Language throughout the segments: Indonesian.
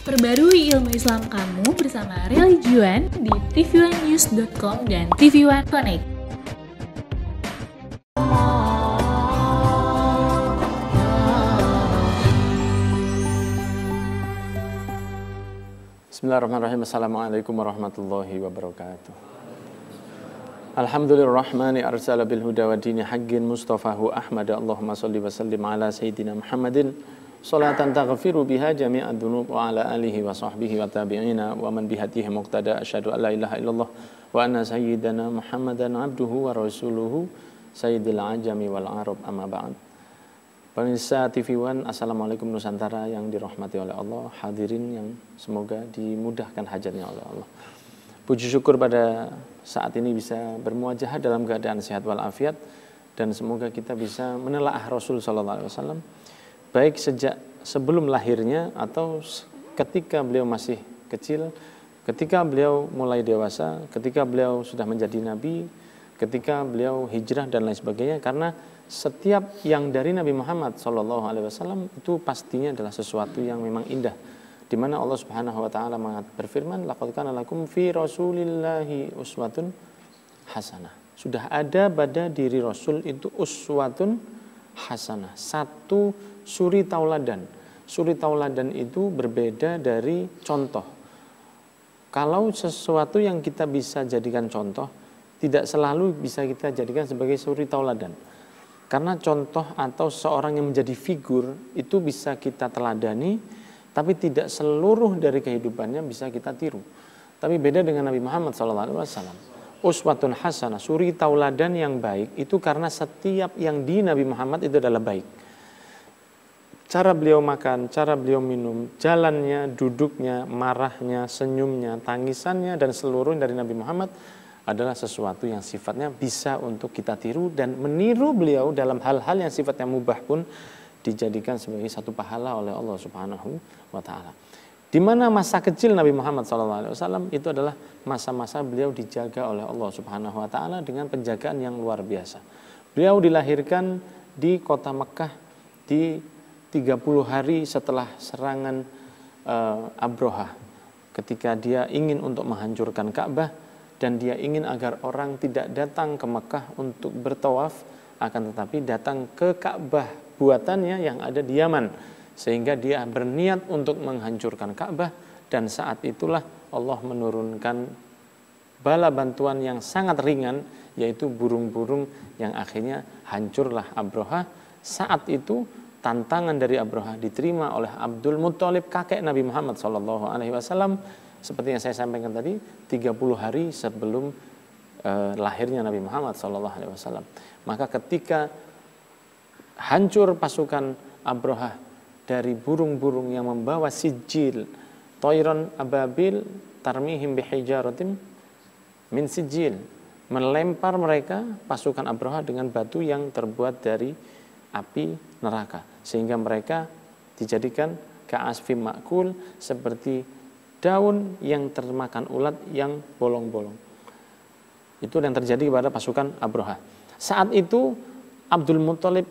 Perbarui ilmu Islam kamu bersama Religion di tv1news.com dan TV1 Connect. Bismillahirrahmanirrahim. Assalamualaikum warahmatullahi wabarakatuh. Alhamdulillahirrahmani arsala bil huda wa dini haqqin mustafahu Ahmad. Allahumma salli wa sallim ala sayyidina Muhammadin salatan taghfiru biha jami'ad dhunub wa ala alihi wa sahbihi wa tabi'ina wa man bihadihi muqtada. Asyhadu an la ilaha illallah wa anna sayyidana Muhammadan abduhu wa rasuluhu sayyidil ajami wal arab, amma ba'd. Pemirsa TV1, Assalamualaikum Nusantara yang dirahmati oleh Allah, hadirin yang semoga dimudahkan hajatnya oleh Allah. Puji syukur pada saat ini bisa bermuajah dalam keadaan sehat walafiat, dan semoga kita bisa menelaah Rasul sallallahu alaihi wasallam baik sejak sebelum lahirnya atau ketika beliau masih kecil, ketika beliau mulai dewasa, ketika beliau sudah menjadi nabi, ketika beliau hijrah dan lain sebagainya, karena setiap yang dari Nabi Muhammad sallallahu alaihi wasallam itu pastinya adalah sesuatu yang memang indah, di mana Allah Subhanahu wa taala berfirman, laqad kana lakum fi rasulillahi uswatun hasanah. Sudah ada pada diri Rasul itu uswatun hasanah, satu suri tauladan. Suri tauladan itu berbeda dari contoh. Kalau sesuatu yang kita bisa jadikan contoh, tidak selalu bisa kita jadikan sebagai suri tauladan. Karena contoh atau seorang yang menjadi figur itu bisa kita teladani, tapi tidak seluruh dari kehidupannya bisa kita tiru. Tapi beda dengan Nabi Muhammad SAW. Uswatun hasanah, suri tauladan yang baik, itu karena setiap yang di Nabi Muhammad itu adalah baik. Cara beliau makan, cara beliau minum, jalannya, duduknya, marahnya, senyumnya, tangisannya, dan seluruh dari Nabi Muhammad adalah sesuatu yang sifatnya bisa untuk kita tiru, dan meniru beliau dalam hal-hal yang sifatnya mubah pun dijadikan sebagai satu pahala oleh Allah Subhanahu wa taala. Di mana masa kecil Nabi Muhammad SAW itu adalah masa-masa beliau dijaga oleh Allah Subhanahu wa taala dengan penjagaan yang luar biasa. Beliau dilahirkan di kota Mekah di 30 hari setelah serangan Abrahah, ketika dia ingin untuk menghancurkan Ka'bah dan dia ingin agar orang tidak datang ke Mekah untuk bertawaf, akan tetapi datang ke Ka'bah buatannya yang ada di Yaman, sehingga dia berniat untuk menghancurkan Ka'bah. Dan saat itulah Allah menurunkan bala bantuan yang sangat ringan, yaitu burung-burung yang akhirnya hancurlah Abrahah. Saat itu tantangan dari Abrahah diterima oleh Abdul Muttalib, kakek Nabi Muhammad SAW, seperti yang saya sampaikan tadi, 30 hari sebelum lahirnya Nabi Muhammad SAW. Maka ketika hancur pasukan Abrahah dari burung-burung yang membawa sijil, toiron ababil tarmihim bihijaratim min sijil, melempar mereka pasukan Abrahah dengan batu yang terbuat dari api neraka, sehingga mereka dijadikan ka'asfim ma'kul, seperti daun yang termakan ulat yang bolong-bolong. Itu yang terjadi kepada pasukan Abrahah. Saat itu Abdul Muttalib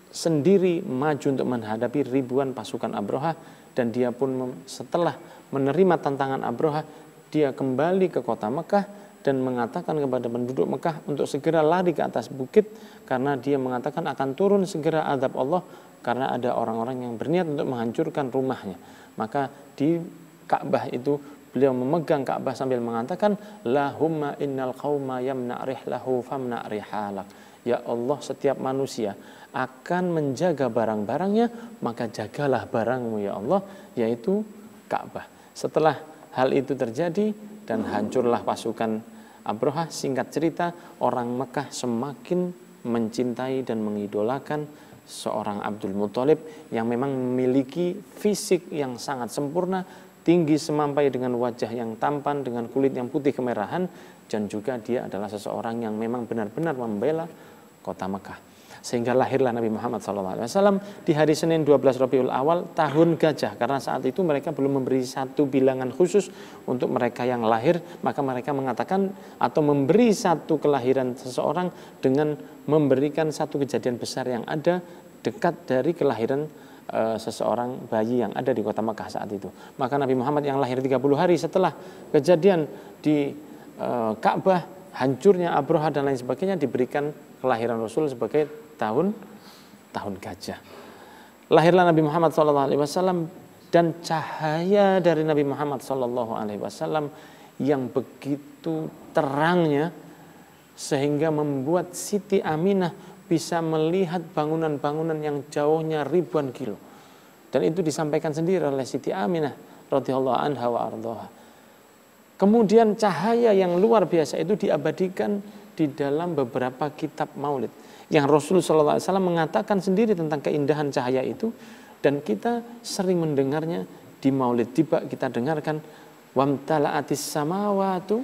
sendiri maju untuk menghadapi ribuan pasukan Abrahah, dan dia pun setelah menerima tantangan Abrahah, dia kembali ke kota Mekah dan mengatakan kepada penduduk Mekah untuk segera lari ke atas bukit, karena dia mengatakan akan turun segera azab Allah karena ada orang-orang yang berniat untuk menghancurkan rumahnya. Maka di Ka'bah itu beliau memegang Ka'bah sambil mengatakan, Lahumma innal qauma yamna' rihlahu famna' rihalak. Ya Allah, setiap manusia akan menjaga barang-barangnya, maka jagalah barangmu ya Allah, yaitu Ka'bah. Setelah hal itu terjadi dan hancurlah pasukan Abrahah, singkat cerita orang Mekah semakin mencintai dan mengidolakan seorang Abdul Muttalib yang memang memiliki fisik yang sangat sempurna, tinggi semampai dengan wajah yang tampan, dengan kulit yang putih kemerahan, dan juga dia adalah seseorang yang memang benar-benar membela kota Mekah. Sehingga lahirlah Nabi Muhammad SAW di hari Senin 12 Rabiul Awal tahun gajah, karena saat itu mereka belum memberi satu bilangan khusus untuk mereka yang lahir, maka mereka mengatakan atau memberi satu kelahiran seseorang dengan memberikan satu kejadian besar yang ada dekat dari kelahiran seseorang bayi yang ada di kota Makkah saat itu. Maka Nabi Muhammad yang lahir 30 hari setelah kejadian di Ka'bah, hancurnya Abraha dan lain sebagainya, diberikan kelahiran Rasul sebagai tahun gajah. Lahirlah Nabi Muhammad SAW, dan cahaya dari Nabi Muhammad SAW yang begitu terangnya sehingga membuat Siti Aminah bisa melihat bangunan-bangunan yang jauhnya ribuan kilo. Dan itu disampaikan sendiri oleh Siti Aminah radhiyallahu anha wa ardhaha. Kemudian cahaya yang luar biasa itu diabadikan di dalam beberapa kitab maulid, yang Rasulullah SAW mengatakan sendiri tentang keindahan cahaya itu, dan kita sering mendengarnya di maulid. Tiba kita dengarkan, wamtala'atis samawatu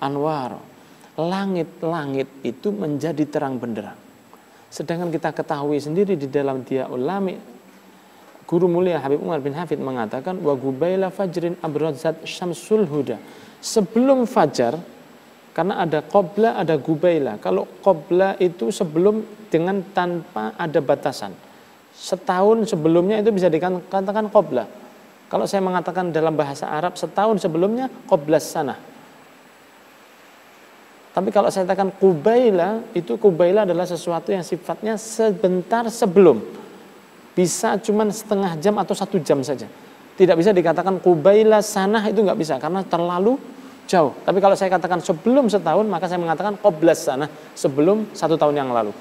anwar, langit-langit itu menjadi terang benderang. Sedangkan kita ketahui sendiri di dalam Diyaul Lami, guru mulia Habib Umar bin Hafid mengatakan, wa gubaila fajrin abrazat syamsul huda. Sebelum fajar, karena ada qobla, ada gubaila. Kalau qobla itu sebelum dengan tanpa ada batasan. Setahun sebelumnya itu bisa dikatakan qobla. Kalau saya mengatakan dalam bahasa Arab, setahun sebelumnya qoblas sana. Tapi kalau saya katakan kubaila, itu kubaila adalah sesuatu yang sifatnya sebentar sebelum. Bisa cuma setengah jam atau 1 jam saja. Tidak bisa dikatakan kubaila sanah, itu nggak bisa karena terlalu jauh. Tapi kalau saya katakan sebelum setahun, maka saya mengatakan qoblas sanah, sebelum 1 tahun yang lalu.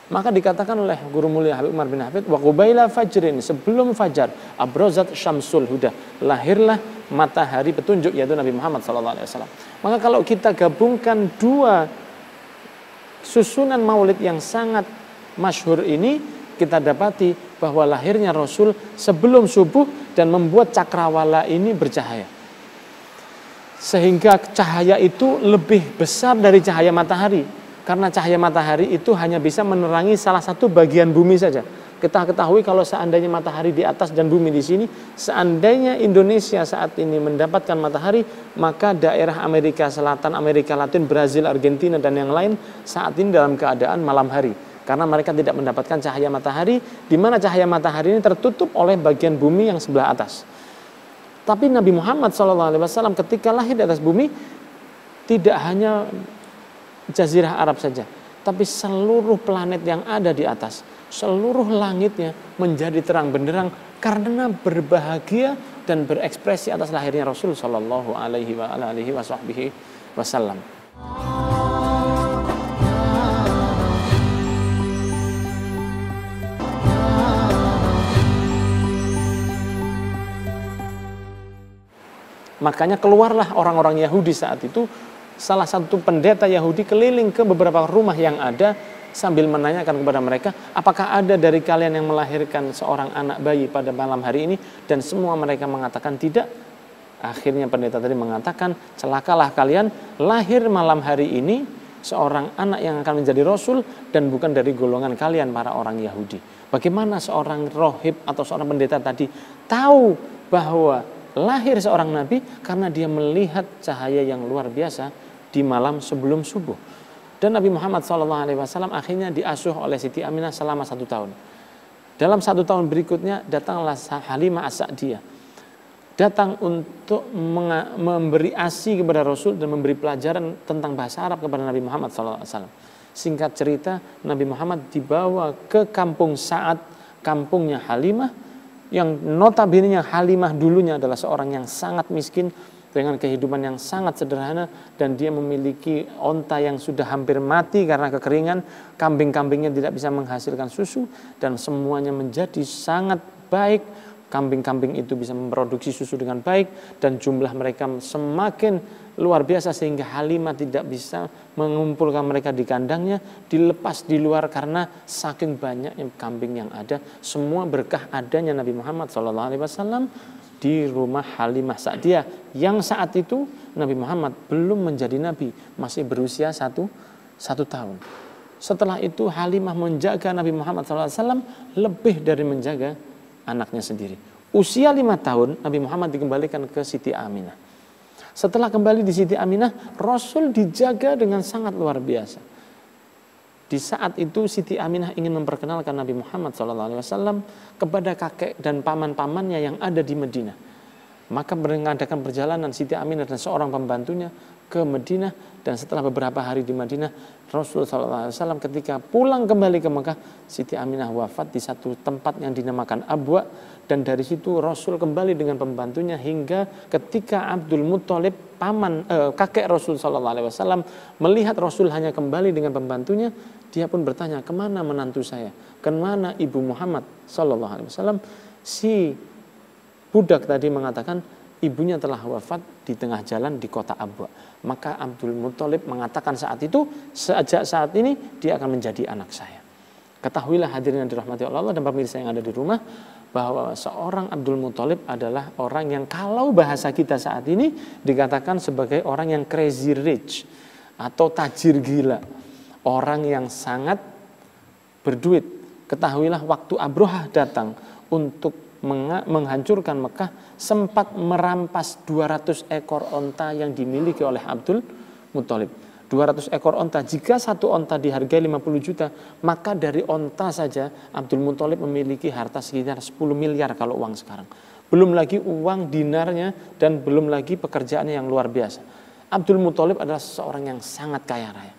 Maka dikatakan oleh guru mulia Habib Umar bin Hafid, wa qubaila fajrin, sebelum fajar, abrazat syamsul huda, lahirlah matahari petunjuk, yaitu Nabi Muhammad SAW. Maka kalau kita gabungkan dua susunan maulid yang sangat masyhur ini, kita dapati bahwa lahirnya Rasul sebelum subuh dan membuat cakrawala ini bercahaya. Sehingga cahaya itu lebih besar dari cahaya matahari. Karena cahaya matahari itu hanya bisa menerangi salah satu bagian bumi saja. Kita ketahui kalau seandainya matahari di atas dan bumi di sini, seandainya Indonesia saat ini mendapatkan matahari, maka daerah Amerika Selatan, Amerika Latin, Brazil, Argentina dan yang lain saat ini dalam keadaan malam hari. Karena mereka tidak mendapatkan cahaya matahari, di mana cahaya matahari ini tertutup oleh bagian bumi yang sebelah atas. Tapi Nabi Muhammad SAW ketika lahir di atas bumi, tidak hanya Jazirah Arab saja, tapi seluruh planet yang ada di atas, seluruh langitnya menjadi terang benderang karena berbahagia dan berekspresi atas lahirnya Rasul Shallallahu Alaihi Wasallam. Makanya keluarlah orang-orang Yahudi saat itu. Salah satu pendeta Yahudi keliling ke beberapa rumah yang ada sambil menanyakan kepada mereka, apakah ada dari kalian yang melahirkan seorang anak bayi pada malam hari ini? Dan semua mereka mengatakan tidak. Akhirnya pendeta tadi mengatakan, celakalah kalian, lahir malam hari ini seorang anak yang akan menjadi Rasul dan bukan dari golongan kalian para orang Yahudi. Bagaimana seorang rohib atau seorang pendeta tadi tahu bahwa lahir seorang nabi? Karena dia melihat cahaya yang luar biasa di malam sebelum subuh. Dan Nabi Muhammad SAW akhirnya diasuh oleh Siti Aminah selama 1 tahun. Dalam 1 tahun berikutnya datanglah Halimah As-Sa'diyah, datang untuk memberi ASI kepada Rasul dan memberi pelajaran tentang bahasa Arab kepada Nabi Muhammad SAW. Singkat cerita, Nabi Muhammad dibawa ke kampung Sa'ad, kampungnya Halimah, yang notabene Halimah dulunya adalah seorang yang sangat miskin dengan kehidupan yang sangat sederhana, dan dia memiliki onta yang sudah hampir mati karena kekeringan, kambing-kambingnya tidak bisa menghasilkan susu, dan semuanya menjadi sangat baik. Kambing-kambing itu bisa memproduksi susu dengan baik dan jumlah mereka semakin luar biasa sehingga Halimah tidak bisa mengumpulkan mereka di kandangnya, dilepas di luar karena saking banyaknya kambing yang ada. Semua berkah adanya Nabi Muhammad SAW di rumah Halimah Sa'diyah yang saat itu Nabi Muhammad belum menjadi nabi, masih berusia satu tahun. Setelah itu Halimah menjaga Nabi Muhammad SAW lebih dari menjaga anaknya sendiri. Usia 5 tahun Nabi Muhammad dikembalikan ke Siti Aminah. Setelah kembali di Siti Aminah, Rasul dijaga dengan sangat luar biasa. Di saat itu Siti Aminah ingin memperkenalkan Nabi Muhammad SAW kepada kakek dan paman-pamannya yang ada di Madinah. Maka mengadakan perjalanan Siti Aminah dan seorang pembantunya ke Madinah, dan setelah beberapa hari di Madinah, Rasulullah SAW ketika pulang kembali ke Mekah, Siti Aminah wafat di satu tempat yang dinamakan Abwa, dan dari situ Rasul kembali dengan pembantunya hingga ketika Abdul Muthalib kakek Rasul SAW melihat Rasul hanya kembali dengan pembantunya, dia pun bertanya, kemana menantu saya, kemana ibu Muhammad SAW? Si budak tadi mengatakan ibunya telah wafat di tengah jalan di kota Abwa. Maka Abdul Muthalib mengatakan saat itu, sejak saat ini dia akan menjadi anak saya. Ketahuilah hadirin yang dirahmati Allah dan pemirsa yang ada di rumah, bahwa seorang Abdul Muthalib adalah orang yang kalau bahasa kita saat ini dikatakan sebagai orang yang crazy rich atau tajir gila, orang yang sangat berduit. Ketahuilah waktu Abrahah datang untuk menghancurkan Mekah, sempat merampas 200 ekor onta yang dimiliki oleh Abdul Muthalib. 200 ekor onta, jika satu onta dihargai 50 juta, maka dari onta saja Abdul Muthalib memiliki harta sekitar 10 miliar kalau uang sekarang. Belum lagi uang dinarnya dan belum lagi pekerjaannya yang luar biasa. Abdul Muthalib adalah seorang yang sangat kaya raya.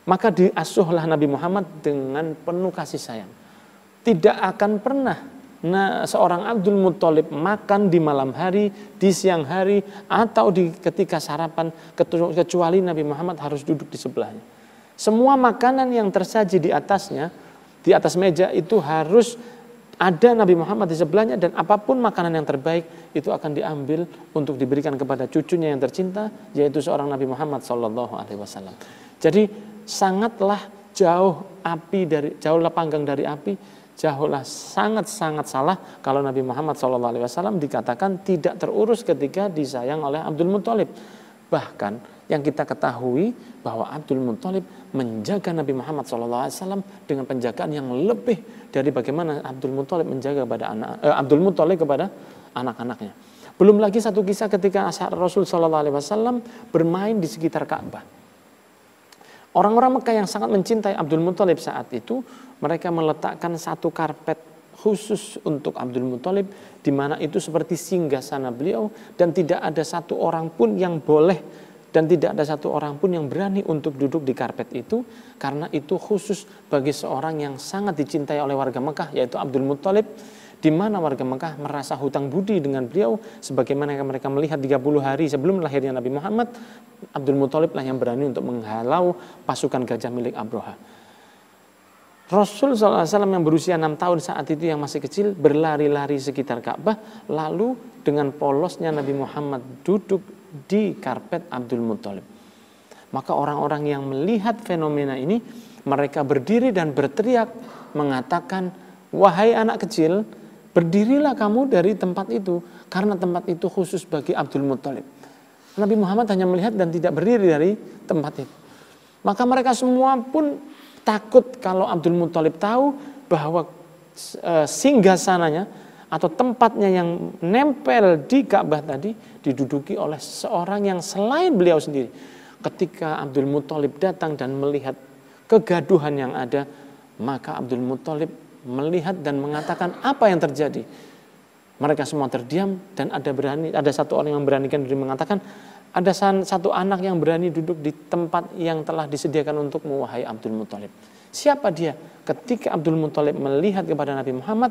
Maka diasuhlah Nabi Muhammad dengan penuh kasih sayang. Tidak akan pernah seorang Abdul Muthalib makan di malam hari, di siang hari, atau ketika sarapan, kecuali Nabi Muhammad harus duduk di sebelahnya. Semua makanan yang tersaji di atasnya, di atas meja itu harus ada Nabi Muhammad di sebelahnya, dan apapun makanan yang terbaik itu akan diambil untuk diberikan kepada cucunya yang tercinta, yaitu seorang Nabi Muhammad SAW. Jadi sangatlah jauhlah panggang dari api. Jauhlah sangat-sangat salah kalau Nabi Muhammad SAW dikatakan tidak terurus ketika disayang oleh Abdul Muthalib. Bahkan yang kita ketahui bahwa Abdul Muthalib menjaga Nabi Muhammad SAW dengan penjagaan yang lebih dari bagaimana Abdul Muthalib menjaga kepada anak-anaknya. Belum lagi satu kisah ketika Rasul SAW bermain di sekitar Ka'bah. Orang-orang Mekah yang sangat mencintai Abdul Muthalib saat itu, mereka meletakkan satu karpet khusus untuk Abdul Muthalib, di mana itu seperti singgasana beliau, dan tidak ada satu orang pun yang boleh dan tidak ada satu orang pun yang berani untuk duduk di karpet itu, karena itu khusus bagi seorang yang sangat dicintai oleh warga Mekah, yaitu Abdul Muthalib, di mana warga Mekah merasa hutang budi dengan beliau, sebagaimana mereka melihat 30 hari sebelum lahirnya Nabi Muhammad, Abdul Muthalib lah yang berani untuk menghalau pasukan gajah milik Abraha. Rasul SAW yang berusia 6 tahun saat itu yang masih kecil berlari-lari sekitar Ka'bah, lalu dengan polosnya Nabi Muhammad duduk di karpet Abdul Muthalib. Maka orang-orang yang melihat fenomena ini, mereka berdiri dan berteriak mengatakan, wahai anak kecil, berdirilah kamu dari tempat itu, karena tempat itu khusus bagi Abdul Muthalib. Nabi Muhammad hanya melihat dan tidak berdiri dari tempat itu. Maka mereka semua pun takut kalau Abdul Muthalib tahu bahwa singgasananya atau tempatnya yang nempel di Ka'bah tadi diduduki oleh seorang yang selain beliau sendiri. Ketika Abdul Muthalib datang dan melihat kegaduhan yang ada, maka Abdul Muthalib melihat dan mengatakan apa yang terjadi. Mereka semua terdiam, dan ada satu orang yang beranikan diri mengatakan, ada satu anak yang berani duduk di tempat yang telah disediakan untukmu, wahai Abdul Muthalib. Siapa dia? Ketika Abdul Muthalib melihat kepada Nabi Muhammad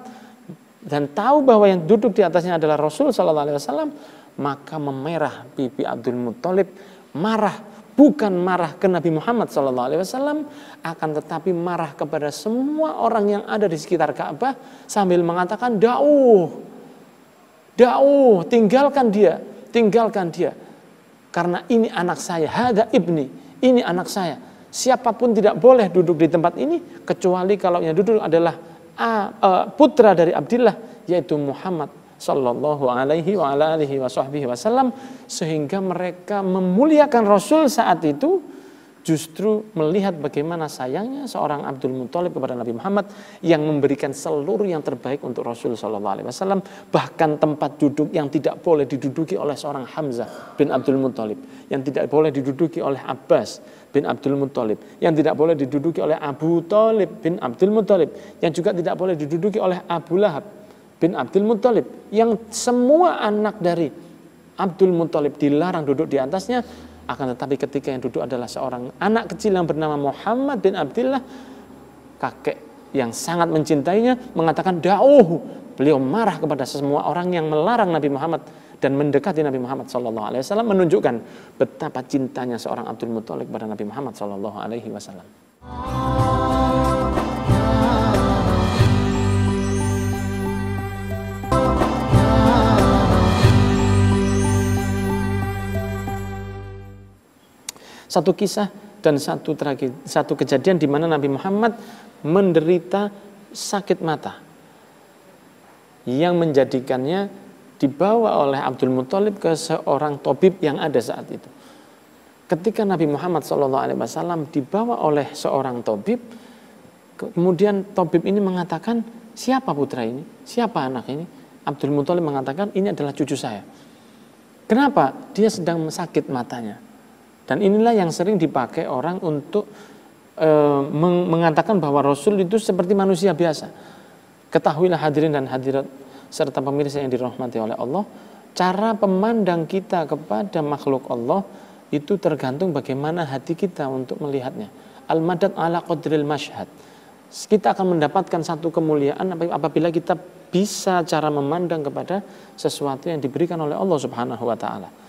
dan tahu bahwa yang duduk di atasnya adalah Rasul SAW, maka memerah pipi Abdul Muthalib, marah. Bukan marah ke Nabi Muhammad SAW, akan tetapi marah kepada semua orang yang ada di sekitar Ka'bah sambil mengatakan, Da'uh, tinggalkan dia. Karena ini anak saya, hada ibni, ini anak saya. Siapapun tidak boleh duduk di tempat ini, kecuali kalau yang duduk adalah putra dari Abdillah, yaitu Muhammad sallallahu alaihi wa ala alihi wa sahbihi wasallam, sehingga mereka memuliakan Rasul saat itu justru melihat bagaimana sayangnya seorang Abdul Muthalib kepada Nabi Muhammad yang memberikan seluruh yang terbaik untuk Rasul Shallallahu Alaihi Wasallam, bahkan tempat duduk yang tidak boleh diduduki oleh seorang Hamzah bin Abdul Muthalib, yang tidak boleh diduduki oleh Abbas bin Abdul Muthalib, yang tidak boleh diduduki oleh Abu Thalib bin Abdul Muthalib, yang juga tidak boleh diduduki oleh Abu Lahab bin Abdul Muthalib, yang semua anak dari Abdul Muthalib dilarang duduk di atasnya. Akan tetapi ketika yang duduk adalah seorang anak kecil yang bernama Muhammad bin Abdullah, kakek yang sangat mencintainya mengatakan da'uhu. Beliau marah kepada semua orang yang melarang Nabi Muhammad dan mendekati Nabi Muhammad SAW, menunjukkan betapa cintanya seorang Abdul Muthalib kepada Nabi Muhammad SAW. Satu kisah dan satu kejadian di mana Nabi Muhammad menderita sakit mata yang menjadikannya dibawa oleh Abdul Muthalib ke seorang tabib yang ada saat itu. Ketika Nabi Muhammad SAW dibawa oleh seorang tabib, kemudian tabib ini mengatakan, siapa putra ini? Siapa anak ini? Abdul Muthalib mengatakan, ini adalah cucu saya. Kenapa? Dia sedang sakit matanya. Dan inilah yang sering dipakai orang untuk mengatakan bahwa Rasul itu seperti manusia biasa. Ketahuilah hadirin dan hadirat serta pemirsa yang dirahmati oleh Allah, cara pemandang kita kepada makhluk Allah itu tergantung bagaimana hati kita untuk melihatnya. Al-madad ala qadril mashhad. Kita akan mendapatkan satu kemuliaan apabila kita bisa cara memandang kepada sesuatu yang diberikan oleh Allah Subhanahu wa taala.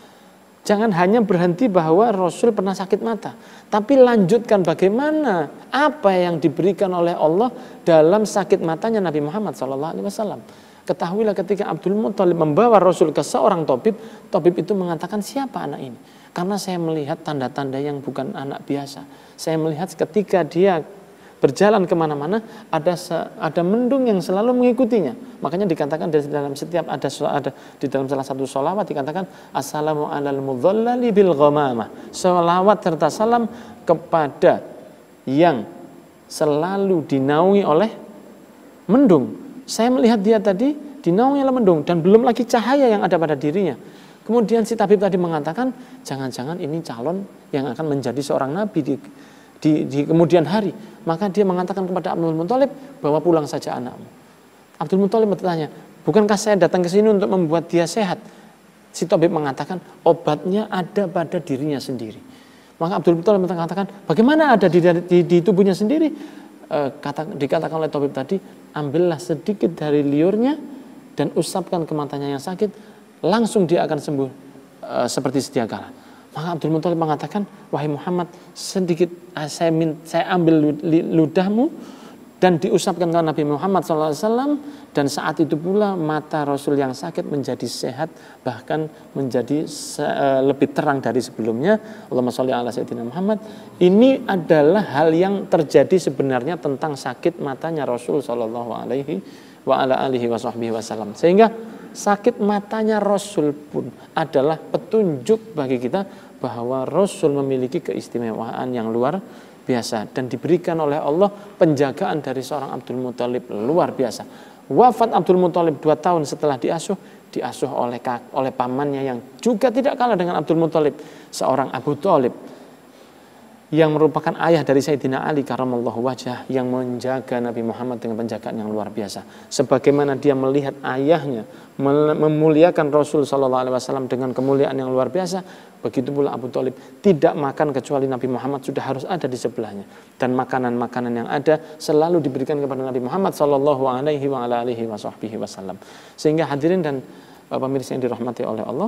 Jangan hanya berhenti bahwa Rasul pernah sakit mata, tapi lanjutkan bagaimana apa yang diberikan oleh Allah dalam sakit matanya Nabi Muhammad SAW. Ketahuilah ketika Abdul Muthalib membawa Rasul ke seorang tabib, tabib itu mengatakan, siapa anak ini? Karena saya melihat tanda-tanda yang bukan anak biasa. Saya melihat ketika dia berjalan kemana-mana ada mendung yang selalu mengikutinya. Makanya dikatakan di dalam setiap ada di dalam salah satu sholawat dikatakan assalamu alal mudhallali bil ghamamah. Sholawat serta salam kepada yang selalu dinaungi oleh mendung. Saya melihat dia tadi dinaungi oleh mendung dan belum lagi cahaya yang ada pada dirinya. Kemudian si tabib tadi mengatakan, jangan-jangan ini calon yang akan menjadi seorang nabi di kemudian hari. Maka dia mengatakan kepada Abdul Muthalib, bawa pulang saja anakmu. Abdul Muthalib bertanya, bukankah saya datang ke sini untuk membuat dia sehat? Si tabib mengatakan, obatnya ada pada dirinya sendiri. Maka Abdul Muthalib mengatakan, bagaimana ada di tubuhnya sendiri? Dikatakan oleh tabib tadi, ambillah sedikit dari liurnya dan usapkan ke matanya yang sakit, langsung dia akan sembuh seperti sedia kala. Maka Abdul Muthalib mengatakan, wahai Muhammad, sedikit saya ambil ludahmu dan diusapkan ke Nabi Muhammad SAW, dan saat itu pula mata Rasul yang sakit menjadi sehat, bahkan menjadi lebih terang dari sebelumnya. Allahumma sholli ala sayyidina Muhammad. Ini adalah hal yang terjadi sebenarnya tentang sakit matanya Rasul sallallahu alaihi wasallam. Sehingga sakit matanya Rasul pun adalah petunjuk bagi kita bahwa Rasul memiliki keistimewaan yang luar biasa dan diberikan oleh Allah penjagaan dari seorang Abdul Muthalib luar biasa. Wafat Abdul Muthalib 2 tahun setelah diasuh oleh pamannya yang juga tidak kalah dengan Abdul Muthalib, seorang Abu Thalib yang merupakan ayah dari Sayyidina Ali karramallahu wajhah, yang menjaga Nabi Muhammad dengan penjagaan yang luar biasa. Sebagaimana dia melihat ayahnya memuliakan Rasul sallallahu alaihi wasallam dengan kemuliaan yang luar biasa, begitu pula Abu Thalib tidak makan kecuali Nabi Muhammad sudah harus ada di sebelahnya, dan makanan-makanan yang ada selalu diberikan kepada Nabi Muhammad sallallahu alaihi wasallam. Sehingga hadirin dan pemirsa yang dirahmati oleh Allah,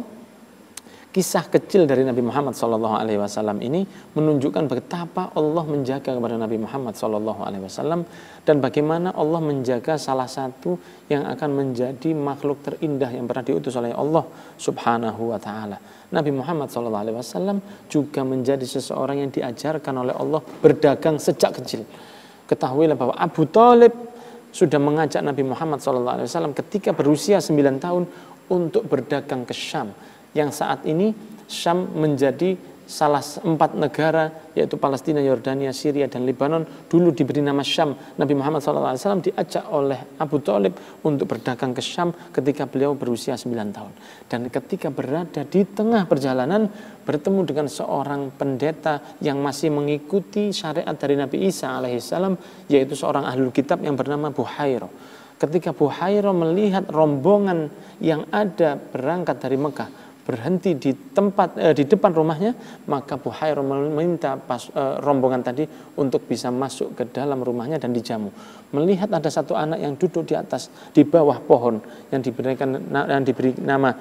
kisah kecil dari Nabi Muhammad SAW ini menunjukkan betapa Allah menjaga kepada Nabi Muhammad SAW dan bagaimana Allah menjaga salah satu yang akan menjadi makhluk terindah yang pernah diutus oleh Allah Subhanahu wa Ta'ala. Nabi Muhammad SAW juga menjadi seseorang yang diajarkan oleh Allah berdagang sejak kecil. Ketahuilah bahwa Abu Thalib sudah mengajak Nabi Muhammad SAW ketika berusia 9 tahun untuk berdagang ke Syam, yang saat ini Syam menjadi salah 4 negara, yaitu Palestina, Yordania, Syria, dan Lebanon, dulu diberi nama Syam. Nabi Muhammad SAW diajak oleh Abu Thalib untuk berdagang ke Syam ketika beliau berusia 9 tahun. Dan ketika berada di tengah perjalanan, bertemu dengan seorang pendeta yang masih mengikuti syariat dari Nabi Isa alaihissalam, yaitu seorang ahlul kitab yang bernama Buhairah. Ketika Buhairah melihat rombongan yang ada berangkat dari Mekah, berhenti di depan rumahnya, maka Buhairah meminta rombongan tadi untuk bisa masuk ke dalam rumahnya dan dijamu. Melihat ada satu anak yang duduk di bawah pohon yang diberi nama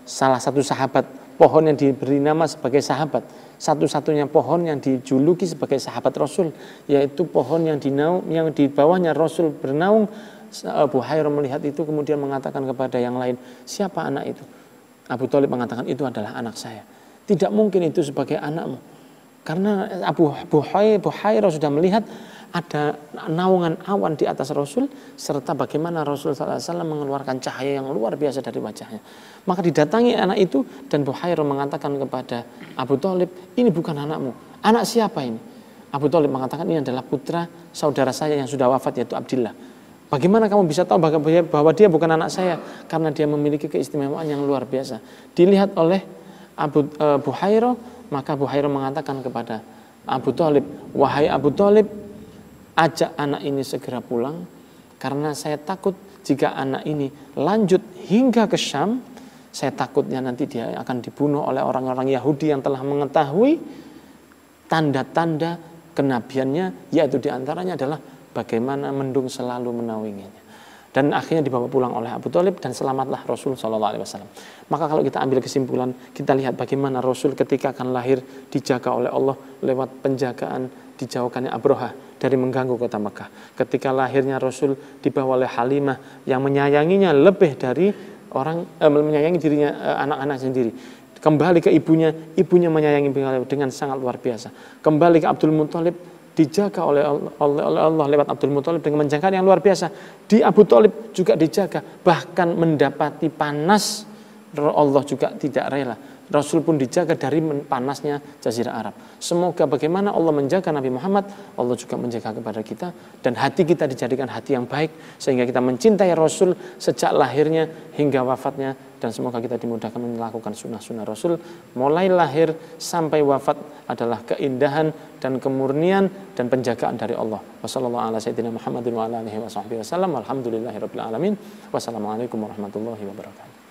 salah satu sahabat, pohon yang diberi nama sebagai sahabat, satu-satunya pohon yang dijuluki sebagai sahabat Rasul, yaitu pohon yang di bawahnya Rasul bernaung. Buhairah melihat itu kemudian mengatakan kepada yang lain, siapa anak itu? Abu Thalib mengatakan, itu adalah anak saya. Tidak mungkin itu sebagai anakmu. Karena Buhairah sudah melihat ada naungan awan di atas Rasul, serta bagaimana Rasul SAW mengeluarkan cahaya yang luar biasa dari wajahnya. Maka didatangi anak itu, dan Buhairah mengatakan kepada Abu Thalib, ini bukan anakmu. Anak siapa ini? Abu Thalib mengatakan, ini adalah putra saudara saya yang sudah wafat, yaitu Abdillah. Bagaimana kamu bisa tahu bahwa dia bukan anak saya? Karena dia memiliki keistimewaan yang luar biasa. Dilihat oleh Buhairah, maka Buhairah mengatakan kepada Abu Thalib, wahai Abu Thalib, ajak anak ini segera pulang, karena saya takut jika anak ini lanjut hingga ke Syam, saya takutnya nanti dia akan dibunuh oleh orang-orang Yahudi yang telah mengetahui tanda-tanda kenabiannya, yaitu diantaranya adalah bagaimana mendung selalu menaunginya. Dan akhirnya dibawa pulang oleh Abu Thalib, dan selamatlah Rasul SAW. Maka kalau kita ambil kesimpulan, kita lihat bagaimana Rasul ketika akan lahir dijaga oleh Allah lewat penjagaan dijauhkannya Abrahah dari mengganggu kota Mekah. Ketika lahirnya Rasul dibawa oleh Halimah yang menyayanginya lebih dari menyayangi dirinya, anak-anak sendiri. Kembali ke ibunya menyayangi beliau dengan sangat luar biasa. Kembali ke Abdul Muthalib, dijaga oleh Allah lewat Abdul Muthalib dengan menjaga yang luar biasa. Di Abu Thalib juga dijaga, bahkan mendapati panas Allah juga tidak rela. Rasul pun dijaga dari panasnya Jazirah Arab. Semoga bagaimana Allah menjaga Nabi Muhammad, Allah juga menjaga kepada kita, dan hati kita dijadikan hati yang baik sehingga kita mencintai Rasul sejak lahirnya hingga wafatnya, dan semoga kita dimudahkan melakukan sunnah-sunnah Rasul mulai lahir sampai wafat adalah keindahan dan kemurnian dan penjagaan dari Allah. Wassalamualaikum warahmatullahi wabarakatuh.